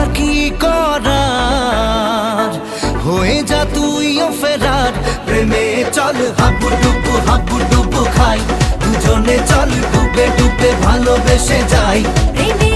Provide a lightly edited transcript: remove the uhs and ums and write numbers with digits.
আর কি করার, হয়ে যা তুইও ফেরার। প্রেমে চল হাবু ডুবু খাই, দুজনে চল ডুবে ডুবে ভালোবেসে যাই। প্রেমে